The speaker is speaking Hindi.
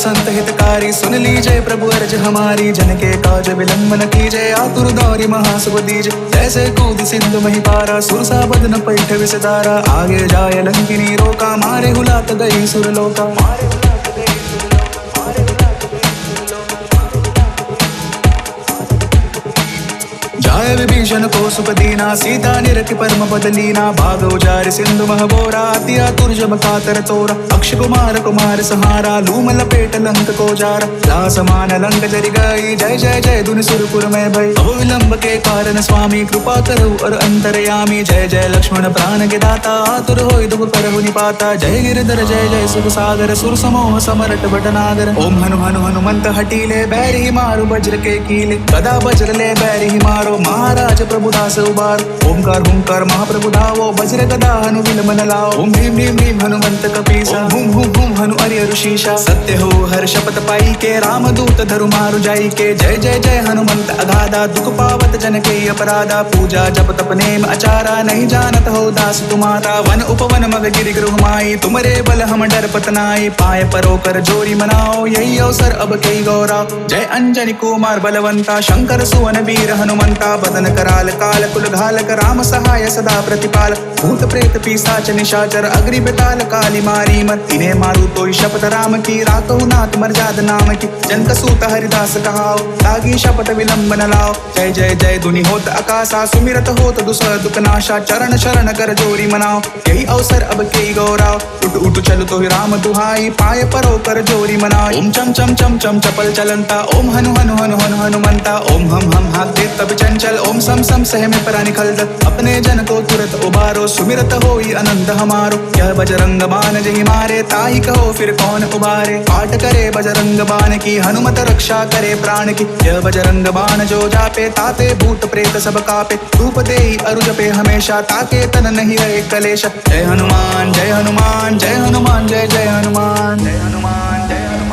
संत हितकारी, सुन लीजिए प्रभु अर्ज हमारी। जन के काज विलंब न कीजिए, आतुर दौरी महासुख दीजिए। जैसे कूद सिंधु मही पारा, सुरसा बदन पैठ विषधारा। आगे जाय लंकिनी रोका, मारे हुलात गई सुरलोका। जाय विभीषण को सुख दीना, सीता निरखि परम पद लीना। भाग उजारि सिंधु मह बोरा, अति आतुर जब कातर तोरा। अक्ष कुमार कुमार सहारा, लूम लपेट लंक को जारा। लास मान लंक जरि गई, जय जय जय धुनि सुरपुर में भई। बहु विलंब के कारण स्वामी, कृपा करो और अंतरयामी। जय जय लक्ष्मण प्राण के दाता, आतुर होई दुख करहु निपाता। जय गिरधर जय जय सुख सागर, सुर समूह समरट भटनागर। ओम हनु हनु हनुमंत हटीले, बैरि मारु वज्र के कीले। गदा वज्र ले बैरि मारो, महाराज प्रभुदास उबार। ओमकार हुंकार महाप्रभु धावो, वज्र गदा हनु विलमन लाओ। ओम भीम भीम भीम हनुमंत कपीसा, हुम हुम हुम हनु अरि ऋषिषा। सत्य हो हर शपथ पाई के, रामदूत धरु मारु जाई के। जय जय जय हनुमंत अगाधा, दुख पावत जन के अपराधा। पूजा जप तप नेम आचारा, नहीं जानत हो दास तुम्हारा। वन उपवन मग गिरि गृह माई, तुमरे बल हम डर पतनाई। पाय परो कर जोरी मनाओ, यही अवसर अब कई गौरा। जय अंजनी कुमार बलवंता, शंकर सुवन वीर हनुमंता। बदन कराल काल कुल घालक, राम सहाय सदा प्रतिपाल। भूत प्रेत पिशाच निशाचर, अग्नि बेताल काली मारी मर। इन्हें मारू तो शपथ राम की, राकहु नाथ मर्याद नाम की। जनक सूत हरिदास कहाओ, लागी शपथ विलंब न लाओ। जय जय जय धुनि होत आकाशा, सुमिरत होत दुसह दुख नाशा। चरण शरण कर जोरी मनाओ, यही अवसर अब कई गौराओ। उठ उठ चल तो राम दुहाई, पाय परो कर जोरी मनाओ। ओम चम चम चम चम चपल चलंता, ओम हनु हनु हनु हनु हनुमंता। ओम हम हाथ दे तब चंचल, ओम सम सम सह में परा निखल। अपने जन को तुरत उबारो, सुमिरत होई आनंद हमारो। यह बजरंग बान जहि मारे, ताहि कहो फिर कौन उबारे। पाठ करे बजरंग बान की, हनुमत रक्षा करे प्राण की। यह बजरंग बान जो जापे, ताते भूत प्रेत सब कापे। धूप देहि अरु जपे हमेशा, ताके तन नहीं रहे कलेश। जय हनुमान जय हनुमान जय हनुमान, जय जय हनुमान जय हनुमान जय हनुमान।